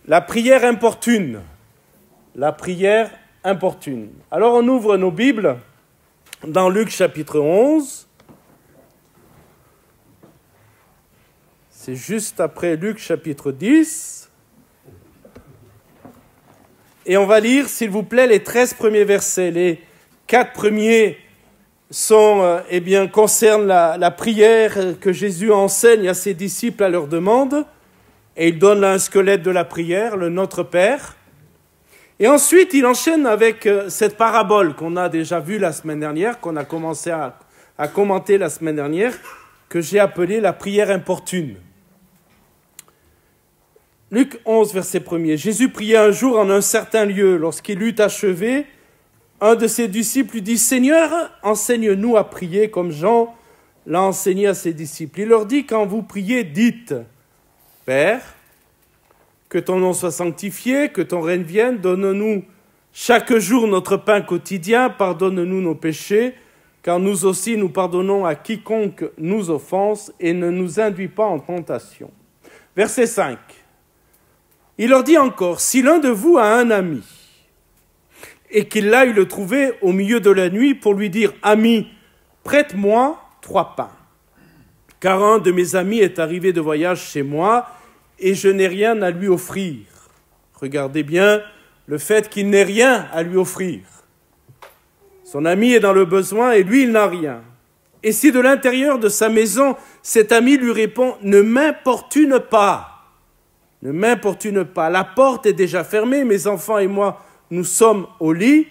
La prière importune. La prière importune. Alors on ouvre nos Bibles dans Luc chapitre 11. C'est juste après Luc chapitre 10. Et on va lire, s'il vous plaît, les 13 premiers versets. Les 4 premiers concernent la prière que Jésus enseigne à ses disciples à leur demande. Et il donne là un squelette de la prière, le Notre Père. Et ensuite, il enchaîne avec cette parabole qu'on a déjà vue la semaine dernière, qu'on a commencé à commenter la semaine dernière, que j'ai appelée la prière importune. Luc 11, verset 1er. Jésus priait un jour en un certain lieu. Lorsqu'il eut achevé, un de ses disciples lui dit « Seigneur, enseigne-nous à prier comme Jean l'a enseigné à ses disciples. » Il leur dit « Quand vous priez, dites « Père, que ton nom soit sanctifié, que ton règne vienne, donne-nous chaque jour notre pain quotidien, pardonne-nous nos péchés, car nous aussi nous pardonnons à quiconque nous offense, et ne nous induis pas en tentation. » Verset 5. Il leur dit encore, « Si l'un de vous a un ami, et qu'il aille le trouver au milieu de la nuit pour lui dire, « Ami, prête-moi 3 pains, car un de mes amis est arrivé de voyage chez moi, et je n'ai rien à lui offrir. » Regardez bien le fait qu'il n'ait rien à lui offrir. Son ami est dans le besoin et lui, il n'a rien. Et si de l'intérieur de sa maison, cet ami lui répond « Ne m'importune pas, ne m'importune pas, la porte est déjà fermée, mes enfants et moi, nous sommes au lit,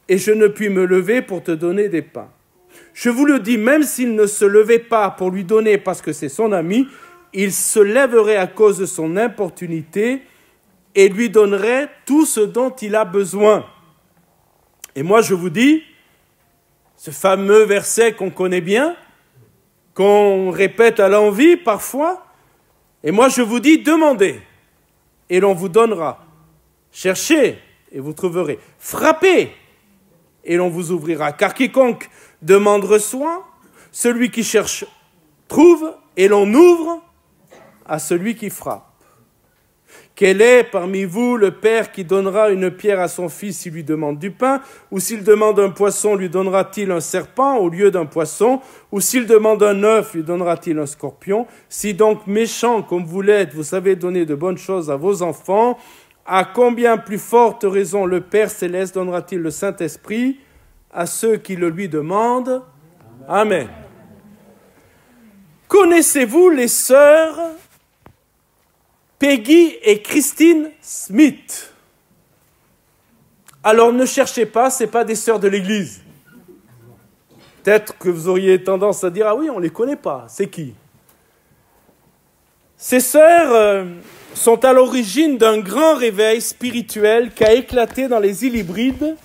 et je ne puis me lever pour te donner des pains. » Je vous le dis, même s'il ne se levait pas pour lui donner parce que c'est son ami, il se lèverait à cause de son importunité et lui donnerait tout ce dont il a besoin. Et moi, je vous dis, ce fameux verset qu'on connaît bien, qu'on répète à l'envi parfois, et moi, je vous dis, demandez, et l'on vous donnera. Cherchez, et vous trouverez. Frappez, et l'on vous ouvrira. Car quiconque demande reçoit, celui qui cherche trouve, et l'on ouvre à celui qui frappe. Quel est parmi vous le père qui donnera une pierre à son fils s'il lui demande du pain? Ou s'il demande un poisson, lui donnera-t-il un serpent au lieu d'un poisson? Ou s'il demande un œuf, lui donnera-t-il un scorpion? Si donc méchant comme vous l'êtes, vous savez donner de bonnes choses à vos enfants, à combien plus forte raison le Père Céleste donnera-t-il le Saint-Esprit à ceux qui le lui demandent? Amen. Connaissez-vous les sœurs Peggy et Christine Smith? Alors ne cherchez pas, ce n'est pas des sœurs de l'Église. Peut-être que vous auriez tendance à dire « Ah oui, on ne les connaît pas, c'est qui ?» Ces sœurs sont à l'origine d'un grand réveil spirituel qui a éclaté dans les îles Hébrides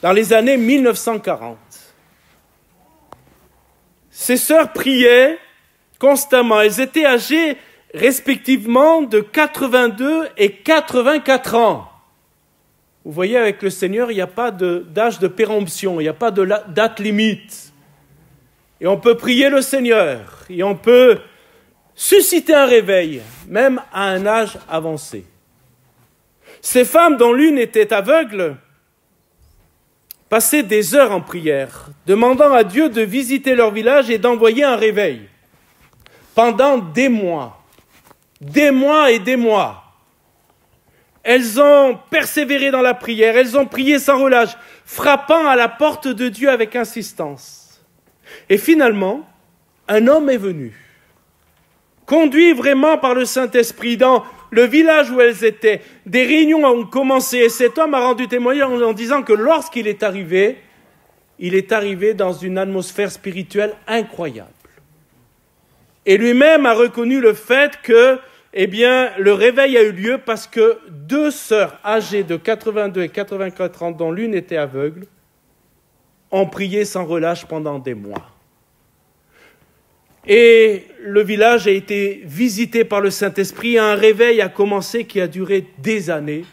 dans les années 1940. Ces sœurs priaient constamment. Elles étaient âgées respectivement de 82 et 84 ans. Vous voyez, avec le Seigneur, il n'y a pas d'âge de péremption, il n'y a pas de date limite. Et on peut prier le Seigneur, et on peut susciter un réveil, même à un âge avancé. Ces femmes, dont l'une était aveugle, passaient des heures en prière, demandant à Dieu de visiter leur village et d'envoyer un réveil. Pendant des mois et des mois, elles ont persévéré dans la prière, elles ont prié sans relâche, frappant à la porte de Dieu avec insistance. Et finalement, un homme est venu, conduit vraiment par le Saint-Esprit dans le village où elles étaient. Des réunions ont commencé et cet homme a rendu témoignage en disant que lorsqu'il est arrivé dans une atmosphère spirituelle incroyable. Et lui-même a reconnu le fait que, le réveil a eu lieu parce que 2 sœurs âgées de 82 et 84 ans, dont l'une était aveugle, ont prié sans relâche pendant des mois. Et le village a été visité par le Saint-Esprit et un réveil a commencé qui a duré des années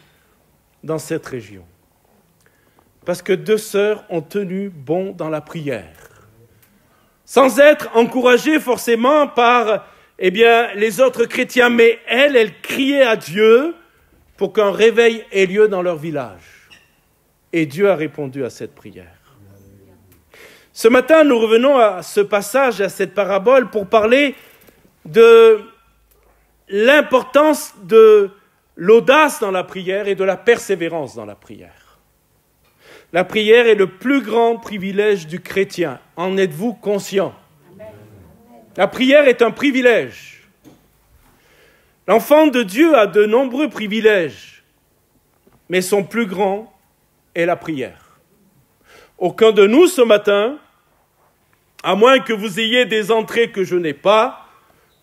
dans cette région. Parce que 2 sœurs ont tenu bon dans la prière. Sans être encouragées forcément par les autres chrétiens, mais elle criait à Dieu pour qu'un réveil ait lieu dans leur village. Et Dieu a répondu à cette prière. Ce matin, nous revenons à ce passage, à cette parabole, pour parler de l'importance de l'audace dans la prière et de la persévérance dans la prière. La prière est le plus grand privilège du chrétien. En êtes-vous conscient? La prière est un privilège. L'enfant de Dieu a de nombreux privilèges, mais son plus grand est la prière. Aucun de nous ce matin, à moins que vous ayez des entrées que je n'ai pas,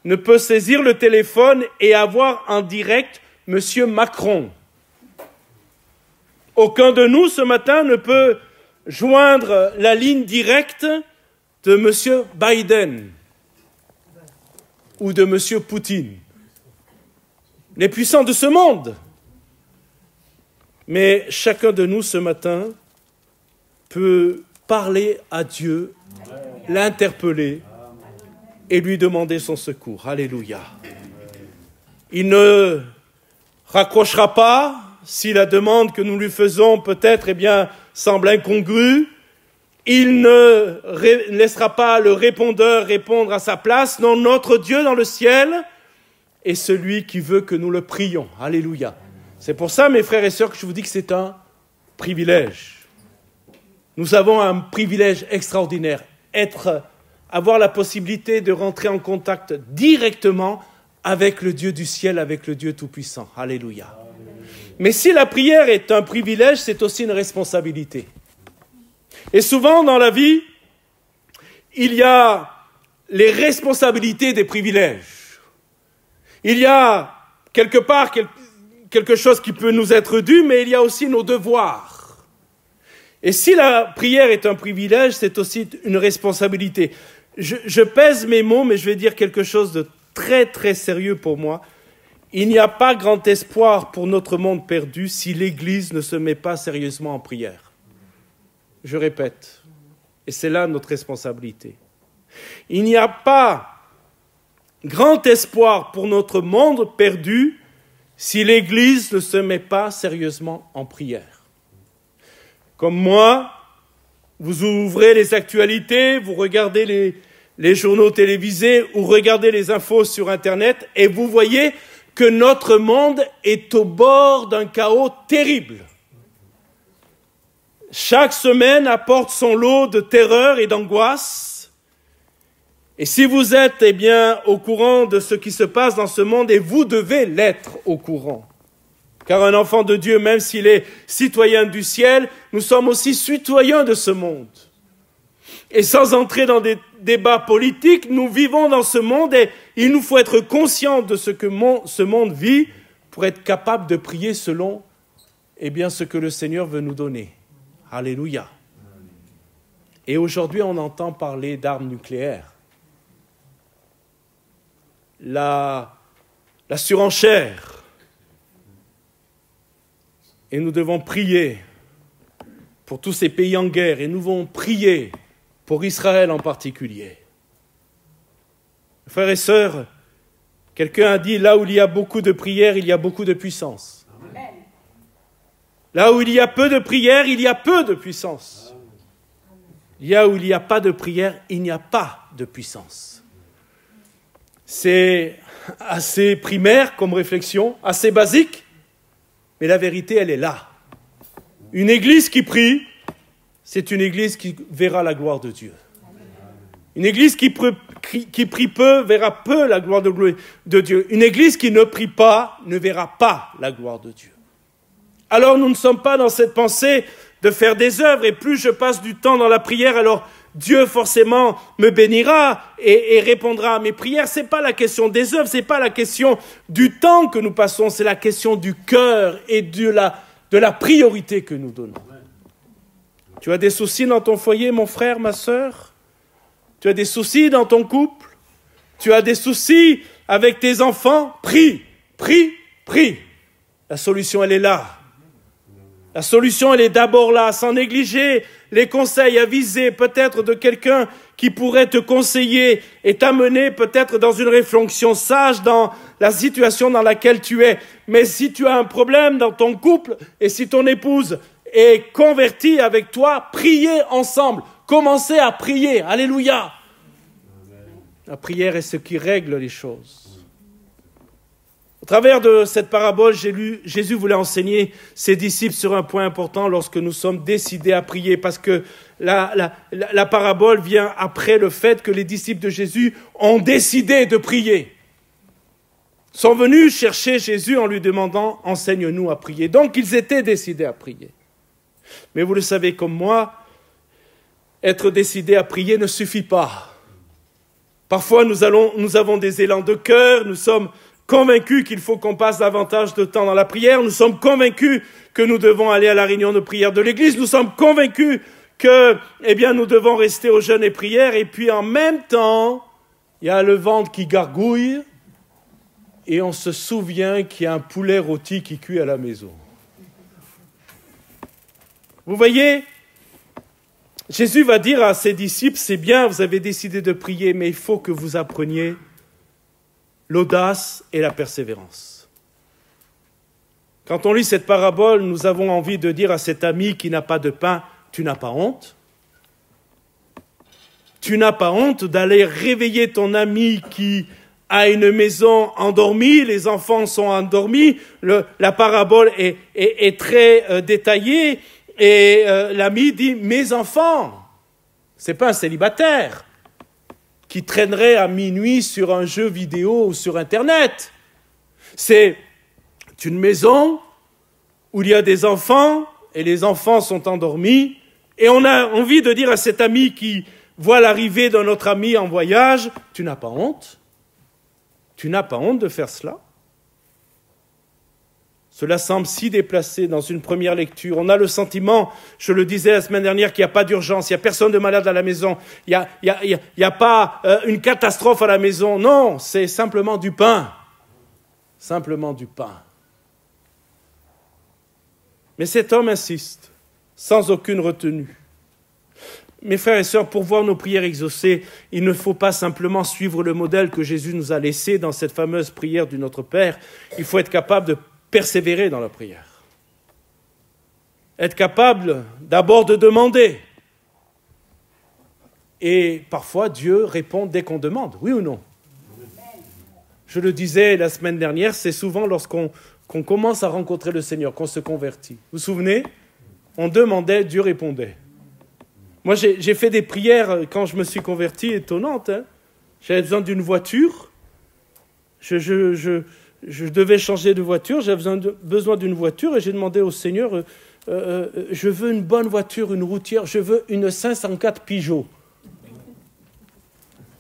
ne peut saisir le téléphone et avoir en direct M. Macron. Aucun de nous ce matin ne peut joindre la ligne directe de M. Biden ou de M. Poutine, les puissants de ce monde. Mais chacun de nous ce matin peut parler à Dieu, l'interpeller et lui demander son secours. Alléluia. Il ne raccrochera pas si la demande que nous lui faisons peut-être semble incongrue. Il ne laissera pas le répondeur répondre à sa place. Non, notre Dieu dans le ciel est celui qui veut que nous le prions. Alléluia. C'est pour ça, mes frères et sœurs, que je vous dis que c'est un privilège. Nous avons un privilège extraordinaire, avoir la possibilité de rentrer en contact directement avec le Dieu du ciel, avec le Dieu Tout-Puissant. Alléluia. Mais si la prière est un privilège, c'est aussi une responsabilité. Et souvent dans la vie, il y a les responsabilités des privilèges. Il y a quelque part quelque chose qui peut nous être dû, mais il y a aussi nos devoirs. Et si la prière est un privilège, c'est aussi une responsabilité. Je pèse mes mots, mais je vais dire quelque chose de très très sérieux pour moi. Il n'y a pas grand espoir pour notre monde perdu si l'Église ne se met pas sérieusement en prière. Je répète, et c'est là notre responsabilité. Il n'y a pas grand espoir pour notre monde perdu si l'Église ne se met pas sérieusement en prière. Comme moi, vous ouvrez les actualités, vous regardez les journaux télévisés ou regardez les infos sur Internet et vous voyez que notre monde est au bord d'un chaos terrible. Chaque semaine apporte son lot de terreur et d'angoisse. Et si vous êtes au courant de ce qui se passe dans ce monde, et vous devez l'être au courant, car un enfant de Dieu, même s'il est citoyen du ciel, nous sommes aussi citoyens de ce monde. Et sans entrer dans des débats politiques, nous vivons dans ce monde et il nous faut être conscients de ce que ce monde vit pour être capable de prier selon ce que le Seigneur veut nous donner. Alléluia. Et aujourd'hui, on entend parler d'armes nucléaires. La surenchère. Et nous devons prier pour tous ces pays en guerre et nous devons prier pour Israël en particulier. Frères et sœurs, quelqu'un a dit, là où il y a beaucoup de prières, il y a beaucoup de puissance. Amen. Là où il y a peu de prières, il y a peu de puissance. Là où il n'y a pas de prière, il n'y a pas de puissance. C'est assez primaire comme réflexion, assez basique, mais la vérité, elle est là. Une église qui prie, c'est une église qui verra la gloire de Dieu. Une église qui prie peu verra peu la gloire de Dieu. Une église qui ne prie pas ne verra pas la gloire de Dieu. Alors nous ne sommes pas dans cette pensée de faire des œuvres, et plus je passe du temps dans la prière, alors Dieu forcément me bénira et répondra à mes prières. Ce n'est pas la question des œuvres, ce n'est pas la question du temps que nous passons, c'est la question du cœur et de la priorité que nous donnons. Tu as des soucis dans ton foyer, mon frère, ma sœur? Tu as des soucis dans ton couple? Tu as des soucis avec tes enfants? Prie, prie, prie. La solution, elle est là. La solution, elle est d'abord là, sans négliger les conseils avisés peut-être de quelqu'un qui pourrait te conseiller et t'amener peut-être dans une réflexion sage dans la situation dans laquelle tu es. Mais si tu as un problème dans ton couple et si ton épouse est convertie avec toi, priez ensemble. Commencez à prier. Alléluia. La prière est ce qui règle les choses. Au travers de cette parabole, Jésus voulait enseigner ses disciples sur un point important lorsque nous sommes décidés à prier, parce que la parabole vient après le fait que les disciples de Jésus ont décidé de prier. Ils sont venus chercher Jésus en lui demandant « Enseigne-nous à prier ». Donc, ils étaient décidés à prier. Mais vous le savez comme moi, être décidé à prier ne suffit pas. Parfois, nous avons des élans de cœur, nous sommes convaincus qu'il faut qu'on passe davantage de temps dans la prière, nous sommes convaincus que nous devons aller à la réunion de prière de l'Église, nous sommes convaincus que, nous devons rester au jeûne et prière, et puis en même temps, il y a le ventre qui gargouille, et on se souvient qu'il y a un poulet rôti qui cuit à la maison. Vous voyez, Jésus va dire à ses disciples, c'est bien, vous avez décidé de prier, mais il faut que vous appreniez l'audace et la persévérance. Quand on lit cette parabole, nous avons envie de dire à cet ami qui n'a pas de pain, tu n'as pas honte? Tu n'as pas honte d'aller réveiller ton ami qui a une maison endormie, les enfants sont endormis, la parabole est très détaillée, et l'ami dit, mes enfants, c'est pas un célibataire qui traînerait à minuit sur un jeu vidéo ou sur Internet. C'est une maison où il y a des enfants et les enfants sont endormis et on a envie de dire à cet ami qui voit l'arrivée d'un autre ami en voyage, tu n'as pas honte? Tu n'as pas honte de faire cela? Cela semble si déplacé dans une première lecture. On a le sentiment, je le disais la semaine dernière, qu'il n'y a pas d'urgence, il n'y a personne de malade à la maison, il n'y a pas une catastrophe à la maison. Non, c'est simplement du pain. Simplement du pain. Mais cet homme insiste, sans aucune retenue. Mes frères et sœurs, pour voir nos prières exaucées, il ne faut pas simplement suivre le modèle que Jésus nous a laissé dans cette fameuse prière du Notre Père. Il faut être capable de persévérer dans la prière. Être capable d'abord de demander. Et parfois, Dieu répond dès qu'on demande, oui ou non? Je le disais la semaine dernière, c'est souvent lorsqu'on commence à rencontrer le Seigneur, qu'on se convertit. Vous vous souvenez? On demandait, Dieu répondait. Moi, j'ai fait des prières quand je me suis converti, étonnantes. J'avais besoin d'une voiture. Je devais changer de voiture, j'avais besoin d'une voiture et j'ai demandé au Seigneur, je veux une bonne voiture, une routière, je veux une 504 Peugeot.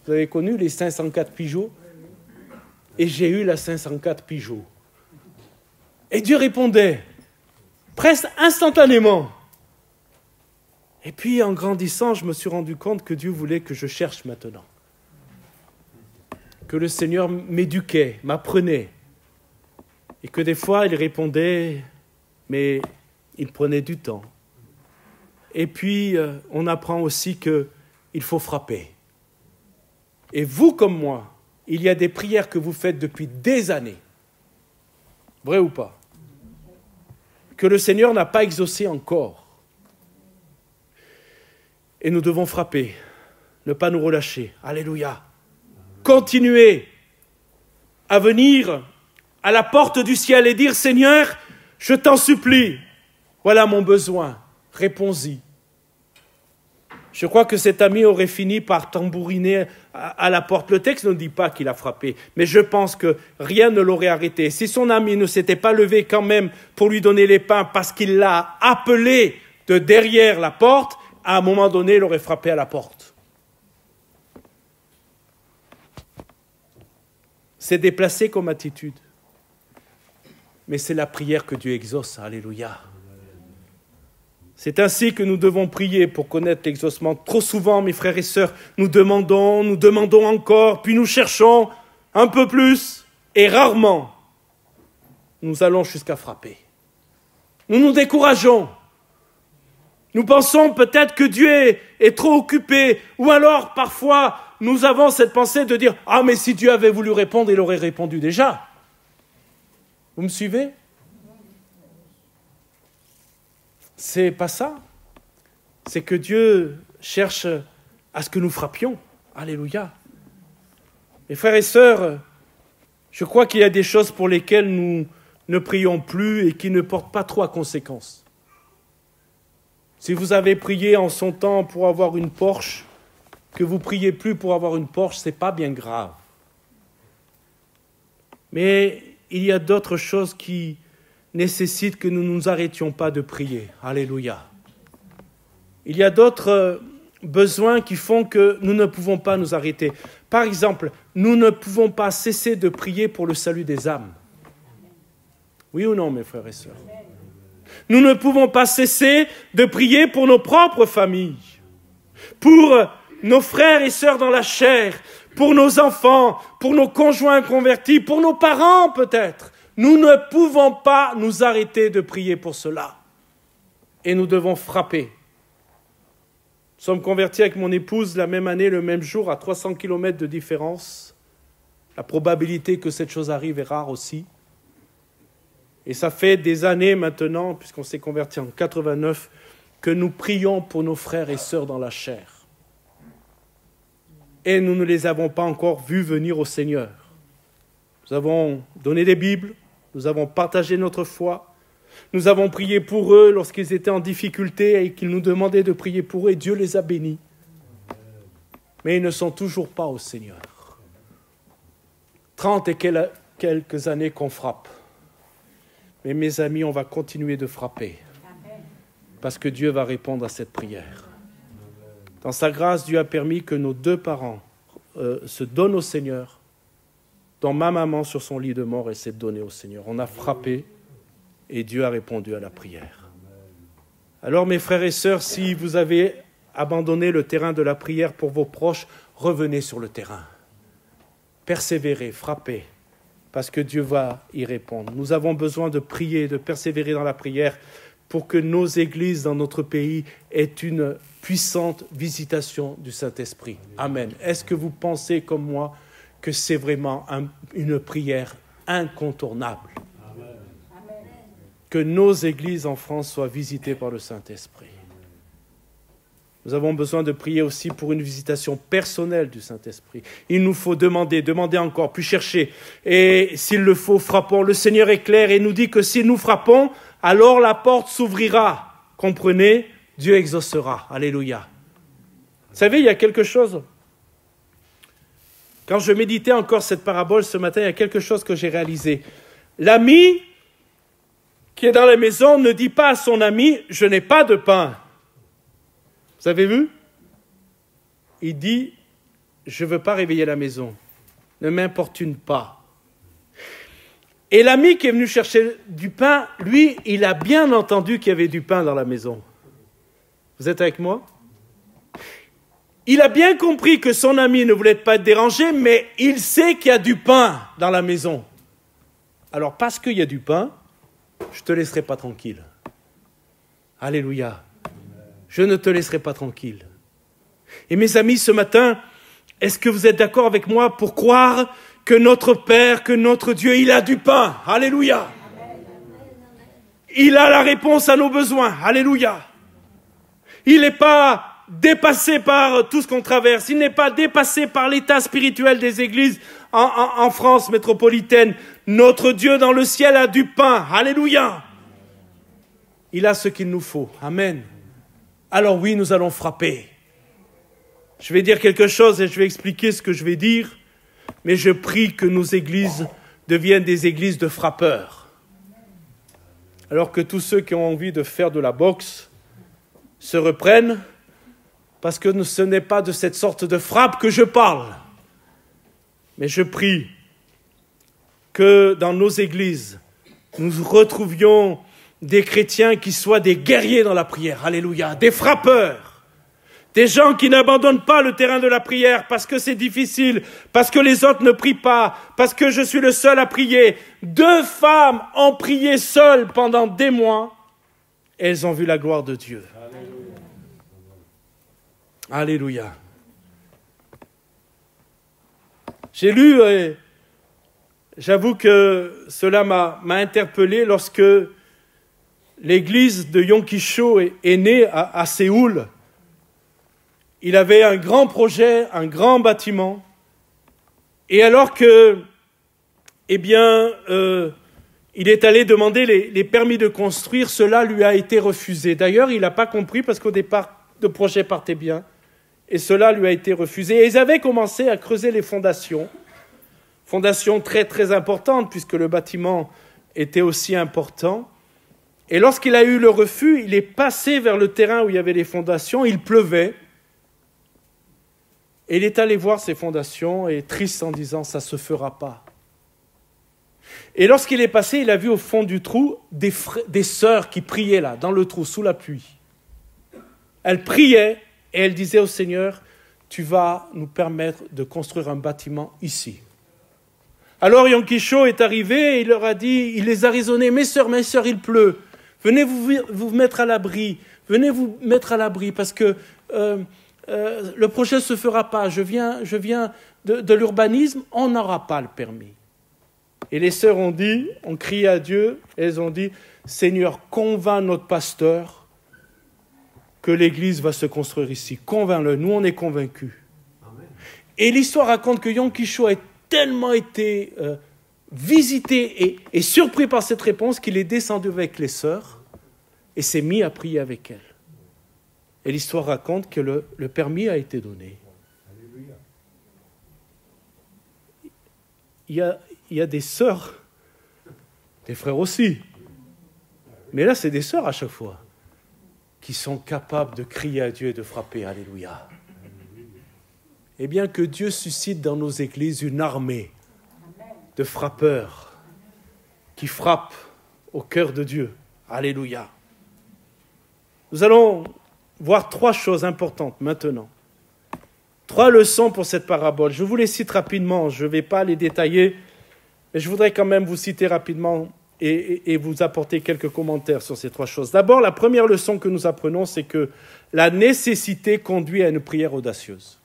Vous avez connu les 504 Peugeot? Et j'ai eu la 504 Peugeot. Et Dieu répondait, presque instantanément. Et puis en grandissant, je me suis rendu compte que Dieu voulait que je cherche maintenant. Que le Seigneur m'éduquait, m'apprenait. Et que des fois, il répondait, mais il prenait du temps. Et puis, on apprend aussi qu'il faut frapper. Et vous, comme moi, il y a des prières que vous faites depuis des années. Vrai ou pas? Que le Seigneur n'a pas exaucé encore. Et nous devons frapper, ne pas nous relâcher. Alléluia. Continuer à venir à la porte du ciel et dire, Seigneur, je t'en supplie, voilà mon besoin, réponds-y. Je crois que cet ami aurait fini par tambouriner à la porte. Le texte ne dit pas qu'il a frappé, mais je pense que rien ne l'aurait arrêté. Si son ami ne s'était pas levé quand même pour lui donner les pains parce qu'il l'a appelé de derrière la porte, à un moment donné, il aurait frappé à la porte. C'est déplacé comme attitude. Mais c'est la prière que Dieu exauce. Alléluia. C'est ainsi que nous devons prier pour connaître l'exaucement. Trop souvent, mes frères et sœurs, nous demandons encore, puis nous cherchons un peu plus, et rarement, nous allons jusqu'à frapper. Nous nous décourageons. Nous pensons peut-être que Dieu est trop occupé, ou alors parfois nous avons cette pensée de dire « Ah, mais si Dieu avait voulu répondre, il aurait répondu déjà. » Vous me suivez? C'est pas ça. C'est que Dieu cherche à ce que nous frappions. Alléluia. Mes frères et sœurs, je crois qu'il y a des choses pour lesquelles nous ne prions plus et qui ne portent pas trop à conséquence. Si vous avez prié en son temps pour avoir une Porsche, que vous ne priez plus pour avoir une Porsche, ce n'est pas bien grave. Mais il y a d'autres choses qui nécessitent que nous ne nous arrêtions pas de prier. Alléluia. Il y a d'autres besoins qui font que nous ne pouvons pas nous arrêter. Par exemple, nous ne pouvons pas cesser de prier pour le salut des âmes. Oui ou non, mes frères et sœurs? Nous ne pouvons pas cesser de prier pour nos propres familles, pour nos frères et sœurs dans la chair, pour nos enfants, pour nos conjoints convertis, pour nos parents peut-être. Nous ne pouvons pas nous arrêter de prier pour cela. Et nous devons frapper. Nous sommes convertis avec mon épouse la même année, le même jour, à 300 km de différence. La probabilité que cette chose arrive est rare aussi. Et ça fait des années maintenant, puisqu'on s'est convertis en 89, que nous prions pour nos frères et sœurs dans la chair. Et nous ne les avons pas encore vus venir au Seigneur. Nous avons donné des Bibles, nous avons partagé notre foi, nous avons prié pour eux lorsqu'ils étaient en difficulté et qu'ils nous demandaient de prier pour eux, et Dieu les a bénis. Mais ils ne sont toujours pas au Seigneur. 30 et quelques années qu'on frappe. Mais mes amis, on va continuer de frapper parce que Dieu va répondre à cette prière. Dans sa grâce, Dieu a permis que nos deux parents se donnent au Seigneur. Dont ma maman, sur son lit de mort, elle s'est donnée au Seigneur. On a frappé et Dieu a répondu à la prière. Alors, mes frères et sœurs, si vous avez abandonné le terrain de la prière pour vos proches, revenez sur le terrain. Persévérez, frappez. Parce que Dieu va y répondre. Nous avons besoin de prier, de persévérer dans la prière pour que nos églises dans notre pays aient une puissante visitation du Saint-Esprit. Amen. Est-ce que vous pensez comme moi que c'est vraiment une prière incontournable? Amen. Que nos églises en France soient visitées par le Saint-Esprit. Nous avons besoin de prier aussi pour une visitation personnelle du Saint-Esprit. Il nous faut demander encore, puis chercher. Et s'il le faut, frappons. Le Seigneur est clair et nous dit que si nous frappons, alors la porte s'ouvrira. Comprenez? Dieu exaucera. Alléluia. Vous savez, il y a quelque chose. Quand je méditais encore cette parabole ce matin, il y a quelque chose que j'ai réalisé. L'ami qui est dans la maison ne dit pas à son ami « Je n'ai pas de pain ». Vous avez vu? Il dit, je ne veux pas réveiller la maison. Ne m'importune pas. Et l'ami qui est venu chercher du pain, lui, il a bien entendu qu'il y avait du pain dans la maison. Vous êtes avec moi? Il a bien compris que son ami ne voulait pas être dérangé, mais il sait qu'il y a du pain dans la maison. Alors, parce qu'il y a du pain, je ne te laisserai pas tranquille. Alléluia. Je ne te laisserai pas tranquille. Et mes amis, ce matin, est-ce que vous êtes d'accord avec moi pour croire que notre Père, que notre Dieu, il a du pain? Alléluia. Il a la réponse à nos besoins. Alléluia. Il n'est pas dépassé par tout ce qu'on traverse. Il n'est pas dépassé par l'état spirituel des églises en France métropolitaine. Notre Dieu dans le ciel a du pain. Alléluia. Il a ce qu'il nous faut. Amen. Alors oui, nous allons frapper. Je vais dire quelque chose et je vais expliquer ce que je vais dire, mais je prie que nos églises deviennent des églises de frappeurs. Alors que tous ceux qui ont envie de faire de la boxe se reprennent, parce que ce n'est pas de cette sorte de frappe que je parle. Mais je prie que dans nos églises, nous retrouvions des chrétiens qui soient des guerriers dans la prière, alléluia, des frappeurs, des gens qui n'abandonnent pas le terrain de la prière parce que c'est difficile, parce que les autres ne prient pas, parce que je suis le seul à prier. 2 femmes ont prié seules pendant des mois, et elles ont vu la gloire de Dieu. Alléluia. Alléluia. J'ai lu, et j'avoue que cela m'a interpellé lorsque l'église de Yom Kippur est née à Séoul. Il avait un grand projet, un grand bâtiment. Et alors que, il est allé demander les permis de construire, cela lui a été refusé. D'ailleurs, il n'a pas compris parce qu'au départ, le projet partait bien. Et cela lui a été refusé. Et ils avaient commencé à creuser les fondations. Fondations très, très importantes puisque le bâtiment était aussi important. Et lorsqu'il a eu le refus, il est passé vers le terrain où il y avait les fondations. Il pleuvait. Et il est allé voir ces fondations et triste en disant « ça ne se fera pas ». Et lorsqu'il est passé, il a vu au fond du trou des sœurs qui priaient là, dans le trou, sous la pluie. Elles priaient et elles disaient au Seigneur « tu vas nous permettre de construire un bâtiment ici ». Alors Yom Kippur est arrivé et il leur a dit, il les a raisonnés « mes sœurs, il pleut, venez vous mettre à l'abri, venez vous mettre à l'abri parce que le projet ne se fera pas, je viens de l'urbanisme, on n'aura pas le permis ». Et les sœurs ont crié à Dieu, elles ont dit « Seigneur, convainc notre pasteur que l'église va se construire ici. Convainc-le, nous on est convaincus. » Et l'histoire raconte que Yom Kippur a tellement été visité et surpris par cette réponse qu'il est descendu avec les sœurs et s'est mis à prier avec elles. Et l'histoire raconte que le permis a été donné. Il y a des sœurs, des frères aussi, mais là c'est des sœurs à chaque fois, qui sont capables de crier à Dieu et de frapper. Alléluia. Eh bien que Dieu suscite dans nos églises une armée de frappeurs qui frappent au cœur de Dieu. Alléluia. Nous allons voir 3 choses importantes maintenant. 3 leçons pour cette parabole. Je vous les cite rapidement, je ne vais pas les détailler, mais je voudrais quand même vous citer rapidement et vous apporter quelques commentaires sur ces 3 choses. D'abord, la première leçon que nous apprenons, c'est que la nécessité conduit à une prière audacieuse.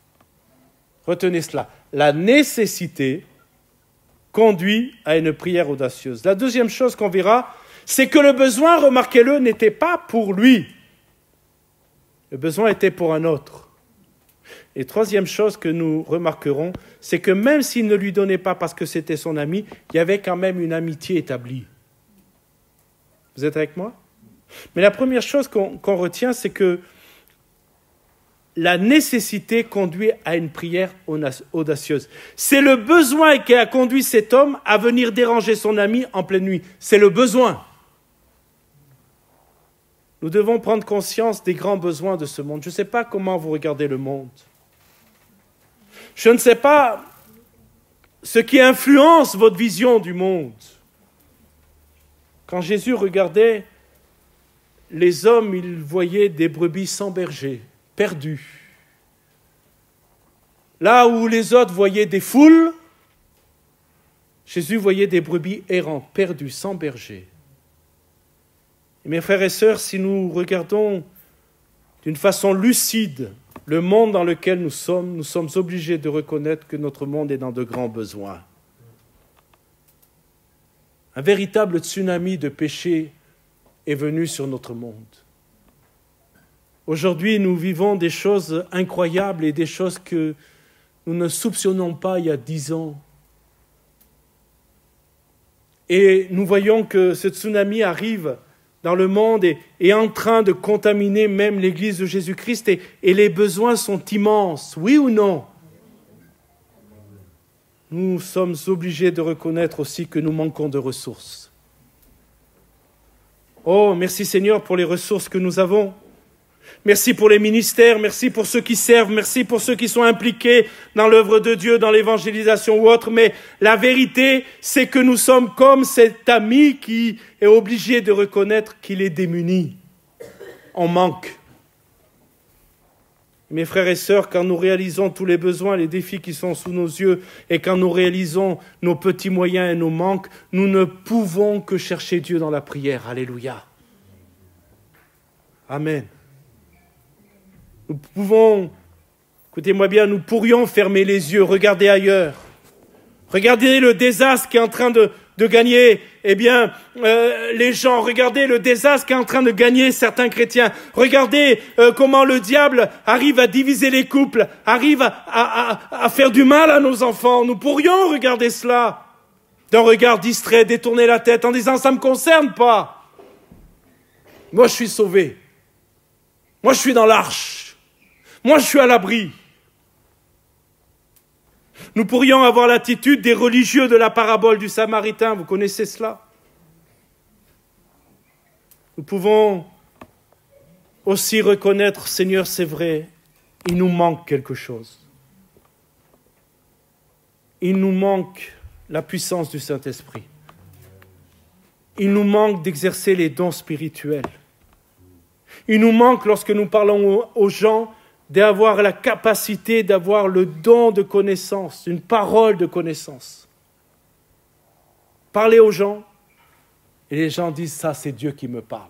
Retenez cela. La nécessité conduit à une prière audacieuse. La deuxième chose qu'on verra, c'est que le besoin, remarquez-le, n'était pas pour lui. Le besoin était pour un autre. Et troisième chose que nous remarquerons, c'est que même s'il ne lui donnait pas parce que c'était son ami, il y avait quand même une amitié établie. Vous êtes avec moi? Mais la première chose qu'on retient, c'est que la nécessité conduit à une prière audacieuse. C'est le besoin qui a conduit cet homme à venir déranger son ami en pleine nuit. C'est le besoin. Nous devons prendre conscience des grands besoins de ce monde. Je ne sais pas comment vous regardez le monde. Je ne sais pas ce qui influence votre vision du monde. Quand Jésus regardait les hommes, il voyait des brebis sans berger, perdues. Là où les autres voyaient des foules, Jésus voyait des brebis errantes, perdues, sans berger. Et mes frères et sœurs, si nous regardons d'une façon lucide le monde dans lequel nous sommes obligés de reconnaître que notre monde est dans de grands besoins. Un véritable tsunami de péché est venu sur notre monde. Aujourd'hui, nous vivons des choses incroyables et des choses que nous ne soupçonnions pas il y a 10 ans. Et nous voyons que ce tsunami arrive dans le monde et est en train de contaminer même l'Église de Jésus-Christ et les besoins sont immenses, oui ou non? Nous sommes obligés de reconnaître aussi que nous manquons de ressources. Oh, merci Seigneur pour les ressources que nous avons. Merci pour les ministères, merci pour ceux qui servent, merci pour ceux qui sont impliqués dans l'œuvre de Dieu, dans l'évangélisation ou autre. Mais la vérité, c'est que nous sommes comme cet ami qui est obligé de reconnaître qu'il est démuni. On manque. Mes frères et sœurs, quand nous réalisons tous les besoins, les défis qui sont sous nos yeux, et quand nous réalisons nos petits moyens et nos manques, nous ne pouvons que chercher Dieu dans la prière. Alléluia. Amen. Nous pouvons Écoutez-moi bien, nous pourrions fermer les yeux, regarder ailleurs. Regardez le désastre qui est en train de gagner, les gens. Regardez le désastre qui est en train de gagner certains chrétiens. Regardez comment le diable arrive à diviser les couples, arrive à faire du mal à nos enfants. Nous pourrions regarder cela d'un regard distrait, détourner la tête en disant « ça ne me concerne pas. Moi, je suis sauvé. Moi, je suis dans l'arche. Moi, je suis à l'abri. » Nous pourrions avoir l'attitude des religieux de la parabole du Samaritain. Vous connaissez cela? Nous pouvons aussi reconnaître, Seigneur, c'est vrai, il nous manque quelque chose. Il nous manque la puissance du Saint-Esprit. Il nous manque d'exercer les dons spirituels. Il nous manque, lorsque nous parlons aux gens, d'avoir la capacité d'avoir le don de connaissance, une parole de connaissance. Parler aux gens, et les gens disent « ça, c'est Dieu qui me parle ».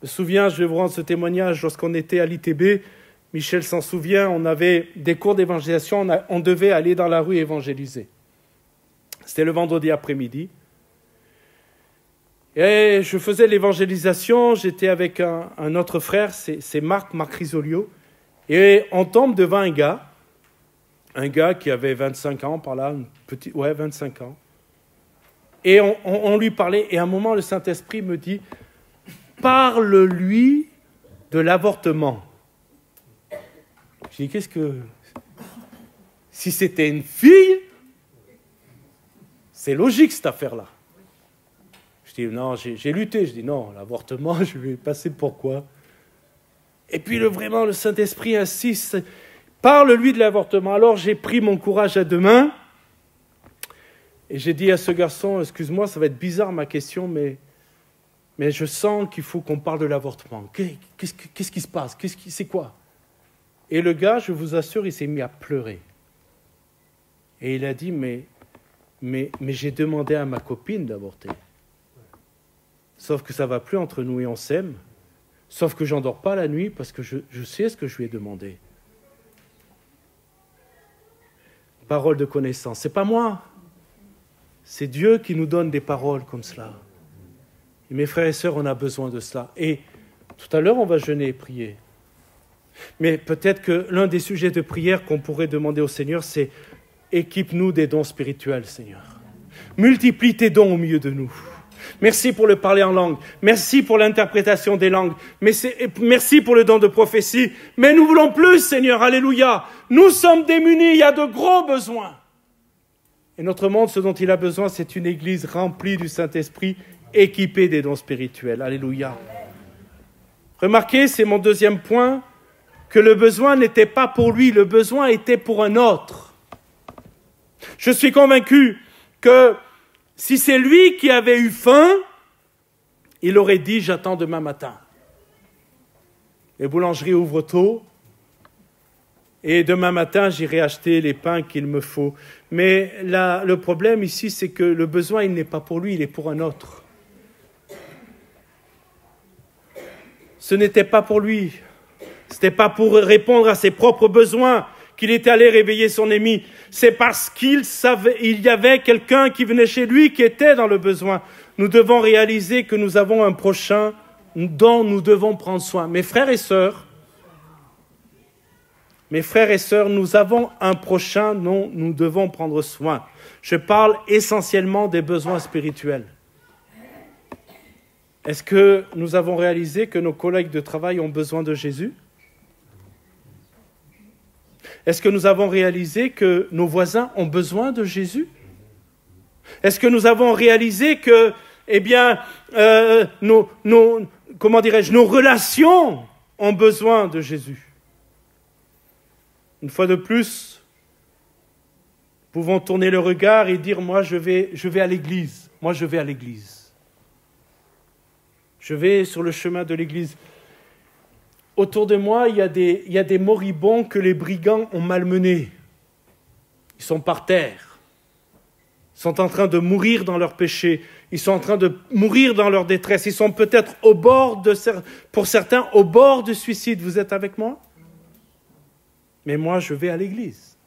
Je me souviens, je vais vous rendre ce témoignage, lorsqu'on était à l'ITB, Michel s'en souvient, on avait des cours d'évangélisation, on devait aller dans la rue évangéliser. C'était le vendredi après-midi. Et je faisais l'évangélisation, j'étais avec un autre frère, c'est Marc Risolio, et on tombe devant un gars qui avait 25 ans par là, 25 ans. Et on lui parlait, et à un moment le Saint-Esprit me dit « Parle-lui de l'avortement ». Je dis « Qu'est-ce que... Si c'était une fille, c'est logique cette affaire-là. » Je dis, non, j'ai lutté. Je dis, non, l'avortement, je vais passer pourquoi? Et puis, vraiment, le Saint-Esprit insiste. Parle-lui de l'avortement. Alors, j'ai pris mon courage à deux mains. Et j'ai dit à ce garçon, excuse-moi, ça va être bizarre ma question, mais je sens qu'il faut qu'on parle de l'avortement. Qu'est-ce qui se passe? C'est quoi? Et le gars, je vous assure, il s'est mis à pleurer. Et il a dit, mais j'ai demandé à ma copine d'avorter. Sauf que ça ne va plus entre nous et on s'aime. Sauf que je n'endors pas la nuit parce que je sais ce que je lui ai demandé. Parole de connaissance. Ce n'est pas moi. C'est Dieu qui nous donne des paroles comme cela. Et mes frères et sœurs, on a besoin de cela. Et tout à l'heure, on va jeûner et prier. Mais peut-être que l'un des sujets de prière qu'on pourrait demander au Seigneur, c'est « Équipe-nous des dons spirituels, Seigneur. Multiplie tes dons au milieu de nous. » Merci pour le parler en langue. Merci pour l'interprétation des langues. Merci pour le don de prophétie. Mais nous voulons plus, Seigneur. Alléluia. Nous sommes démunis. Il y a de gros besoins. Et notre monde, ce dont il a besoin, c'est une église remplie du Saint-Esprit, équipée des dons spirituels. Alléluia. Remarquez, c'est mon deuxième point, que le besoin n'était pas pour lui. Le besoin était pour un autre. Je suis convaincu que si c'est lui qui avait eu faim, il aurait dit « j'attends demain matin ». Les boulangeries ouvrent tôt et demain matin, j'irai acheter les pains qu'il me faut. Mais là, le problème ici, c'est que le besoin, il n'est pas pour lui, il est pour un autre. Ce n'était pas pour lui. Ce n'était pas pour répondre à ses propres besoins qu'il était allé réveiller son ami. C'est parce qu'il savait, il y avait quelqu'un qui venait chez lui qui était dans le besoin. Nous devons réaliser que nous avons un prochain dont nous devons prendre soin. Mes frères et sœurs, nous avons un prochain dont nous devons prendre soin. Je parle essentiellement des besoins spirituels. Est-ce que nous avons réalisé que nos collègues de travail ont besoin de Jésus? Est-ce que nous avons réalisé que nos voisins ont besoin de Jésus? Est-ce que nous avons réalisé que, nos relations ont besoin de Jésus? Une fois de plus, nous pouvons tourner le regard et dire, moi je vais à l'église. Moi je vais à l'église. Je vais sur le chemin de l'église. Autour de moi, il y a des moribonds que les brigands ont malmenés. Ils sont par terre. Ils sont en train de mourir dans leur péché. Ils sont en train de mourir dans leur détresse. Ils sont peut-être pour certains, au bord du suicide. Vous êtes avec moi? Mais moi, je vais à l'église.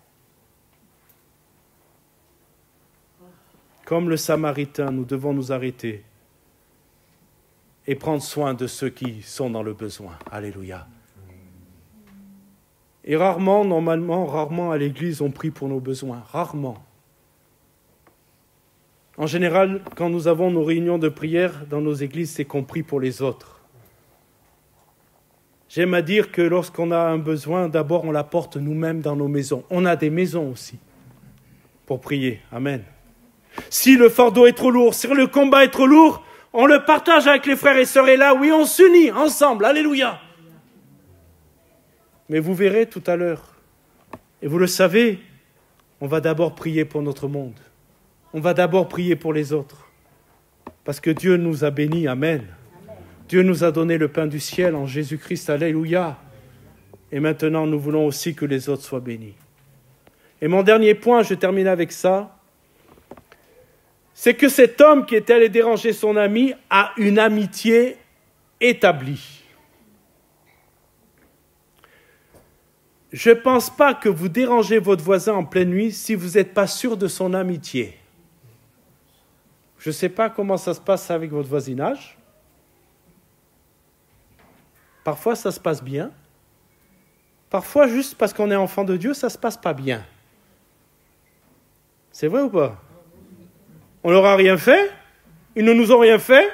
Comme le Samaritain, nous devons nous arrêter et prendre soin de ceux qui sont dans le besoin. Alléluia. Et rarement à l'église, on prie pour nos besoins. Rarement. En général, quand nous avons nos réunions de prière dans nos églises, c'est qu'on prie pour les autres. J'aime à dire que lorsqu'on a un besoin, d'abord on l'apporte nous-mêmes dans nos maisons. On a des maisons aussi pour prier. Amen. Si le fardeau est trop lourd, si le combat est trop lourd, on le partage avec les frères et sœurs. Et là, oui, on s'unit ensemble. Alléluia. Mais vous verrez tout à l'heure, et vous le savez, on va d'abord prier pour notre monde. On va d'abord prier pour les autres. Parce que Dieu nous a bénis. Amen. Dieu nous a donné le pain du ciel en Jésus-Christ. Alléluia. Et maintenant, nous voulons aussi que les autres soient bénis. Et mon dernier point, je termine avec ça, c'est que cet homme qui est allé déranger son ami a une amitié établie. Je ne pense pas que vous dérangez votre voisin en pleine nuit si vous n'êtes pas sûr de son amitié. Je ne sais pas comment ça se passe avec votre voisinage. Parfois, ça se passe bien. Parfois, juste parce qu'on est enfant de Dieu, ça ne se passe pas bien. C'est vrai ou pas? On leur a rien fait. Ils ne nous ont rien fait.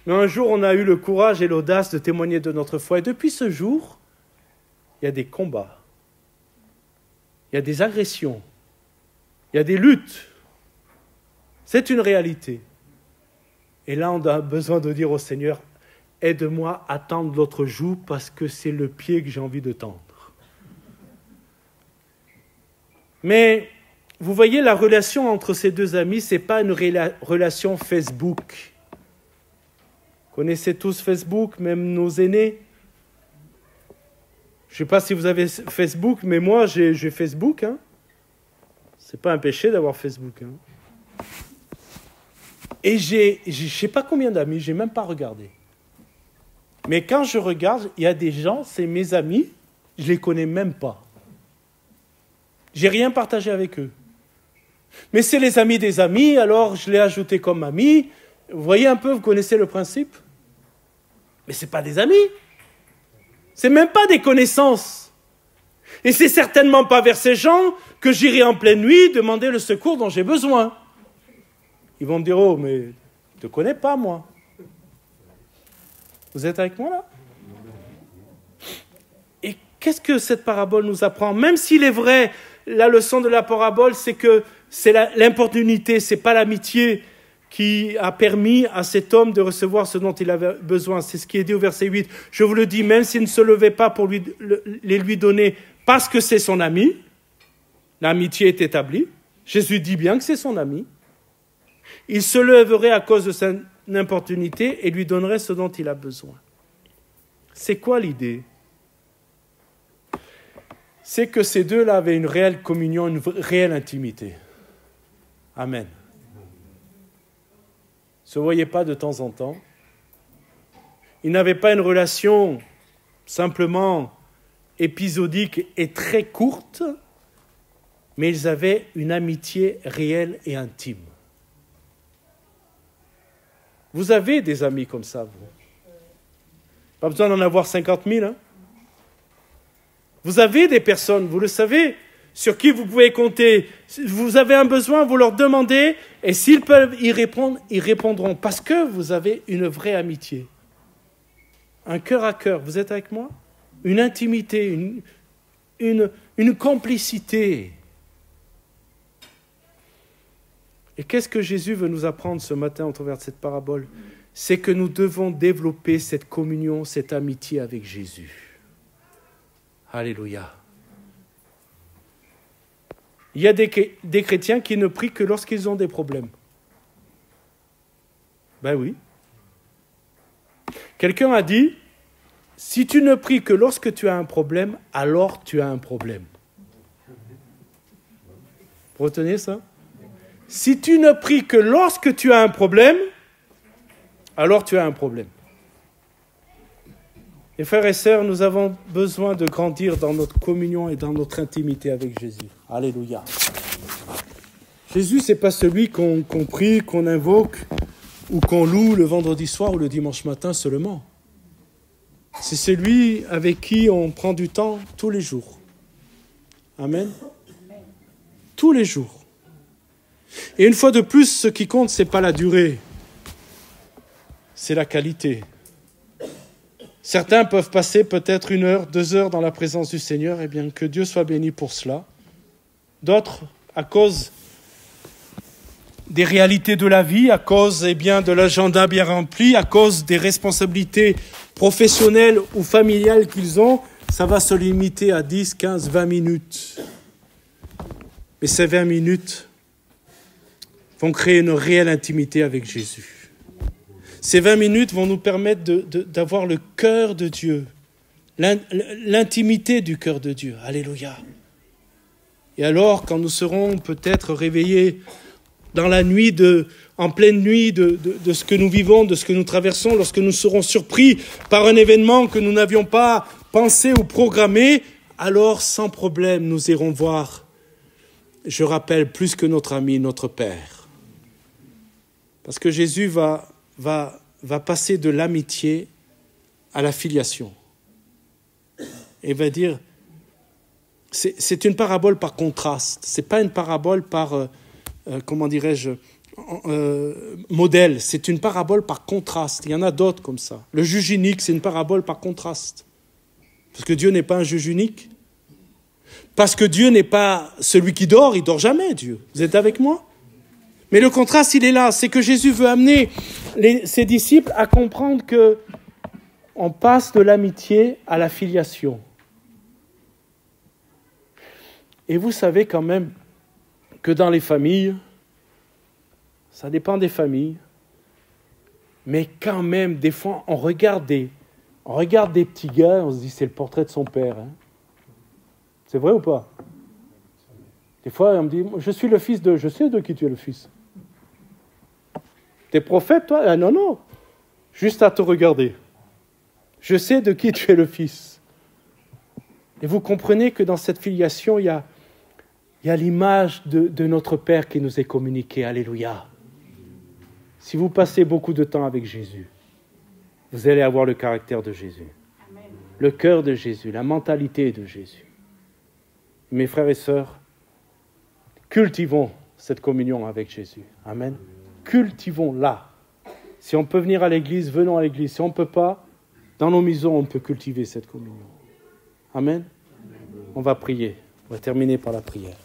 Mais un jour, on a eu le courage et l'audace de témoigner de notre foi. Et depuis ce jour, il y a des combats. Il y a des agressions. Il y a des luttes. C'est une réalité. Et là, on a besoin de dire au Seigneur, aide-moi à tendre l'autre joue parce que c'est le pied que j'ai envie de tendre. Mais vous voyez, la relation entre ces deux amis, ce n'est pas une relation Facebook. Vous connaissez tous Facebook, même nos aînés. Je ne sais pas si vous avez Facebook, mais moi, j'ai Facebook. Hein. Ce n'est pas un péché d'avoir Facebook. Hein. Et je ne sais pas combien d'amis, je n'ai même pas regardé. Mais quand je regarde, il y a des gens, c'est mes amis, je ne les connais même pas. Je n'ai rien partagé avec eux. Mais c'est les amis des amis, alors je l'ai ajouté comme ami. Vous voyez un peu, vous connaissez le principe? Mais ce n'est pas des amis. Ce n'est même pas des connaissances. Et c'est certainement pas vers ces gens que j'irai en pleine nuit demander le secours dont j'ai besoin. Ils vont me dire, oh, mais je ne te connais pas, moi. Vous êtes avec moi, là? Et qu'est-ce que cette parabole nous apprend? Même s'il est vrai, la leçon de la parabole, c'est que c'est l'importunité, ce n'est pas l'amitié qui a permis à cet homme de recevoir ce dont il avait besoin. C'est ce qui est dit au verset 8. Je vous le dis, même s'il ne se levait pas pour les lui donner parce que c'est son ami, l'amitié est établie. Jésus dit bien que c'est son ami. Il se leverait à cause de sa importunité et lui donnerait ce dont il a besoin. C'est quoi l'idée? C'est que ces deux-là avaient une réelle communion, une réelle intimité. Amen. Ils ne se voyaient pas de temps en temps. Ils n'avaient pas une relation simplement épisodique et très courte, mais ils avaient une amitié réelle et intime. Vous avez des amis comme ça, vous. Pas besoin d'en avoir 50 000. Hein. Vous avez des personnes, vous le savez, sur qui vous pouvez compter. Si vous avez un besoin, vous leur demandez, et s'ils peuvent y répondre, ils répondront. Parce que vous avez une vraie amitié. Un cœur à cœur. Vous êtes avec moi? Une intimité, une complicité. Et qu'est-ce que Jésus veut nous apprendre ce matin au travers de cette parabole? C'est que nous devons développer cette communion, cette amitié avec Jésus. Alléluia. Il y a des chrétiens qui ne prient que lorsqu'ils ont des problèmes. Ben oui. Quelqu'un a dit, si tu ne pries que lorsque tu as un problème, alors tu as un problème. Retenez ça? Si tu ne pries que lorsque tu as un problème, alors tu as un problème. Et frères et sœurs, nous avons besoin de grandir dans notre communion et dans notre intimité avec Jésus. Alléluia. Jésus, ce n'est pas celui qu'on prie, qu'on invoque ou qu'on loue le vendredi soir ou le dimanche matin seulement. C'est celui avec qui on prend du temps tous les jours. Amen. Tous les jours. Et une fois de plus, ce qui compte, ce n'est pas la durée, c'est la qualité. Certains peuvent passer peut-être 1 heure, 2 heures dans la présence du Seigneur, et bien que Dieu soit béni pour cela. D'autres, à cause des réalités de la vie, à cause de l'agenda bien rempli, à cause des responsabilités professionnelles ou familiales qu'ils ont, ça va se limiter à 10, 15, 20 minutes. Mais ces 20 minutes vont créer une réelle intimité avec Jésus. Ces 20 minutes vont nous permettre d'avoir le cœur de Dieu, l'intimité du cœur de Dieu. Alléluia. Et alors, quand nous serons peut-être réveillés dans la nuit, en pleine nuit de ce que nous vivons, de ce que nous traversons, lorsque nous serons surpris par un événement que nous n'avions pas pensé ou programmé, alors sans problème nous irons voir, je rappelle, plus que notre ami, notre Père. Parce que Jésus va passer de l'amitié à la filiation. Et va dire, c'est une parabole par contraste, c'est pas une parabole par... modèle, c'est une parabole par contraste. Il y en a d'autres comme ça. Le juge unique, c'est une parabole par contraste. Parce que Dieu n'est pas un juge unique. Parce que Dieu n'est pas celui qui dort, il dort jamais, Dieu. Vous êtes avec moi? Mais le contraste, il est là. C'est que Jésus veut amener ses disciples à comprendre que on passe de l'amitié à la filiation. Et vous savez quand même que dans les familles, ça dépend des familles, mais quand même, des fois, on regarde des petits gars, on se dit, c'est le portrait de son père. Hein. C'est vrai ou pas? Des fois, on me dit, je suis le fils de... Je sais de qui tu es le fils. T'es prophète, toi? Ah, non, non. Juste à te regarder. Je sais de qui tu es le fils. Et vous comprenez que dans cette filiation, il y a l'image de notre Père qui nous est communiquée. Alléluia. Si vous passez beaucoup de temps avec Jésus, vous allez avoir le caractère de Jésus. Amen. Le cœur de Jésus, la mentalité de Jésus. Mes frères et sœurs, cultivons cette communion avec Jésus. Amen. Cultivons-la. Si on peut venir à l'église, venons à l'église. Si on ne peut pas, dans nos maisons, on peut cultiver cette communion. Amen. On va prier. On va terminer par la prière.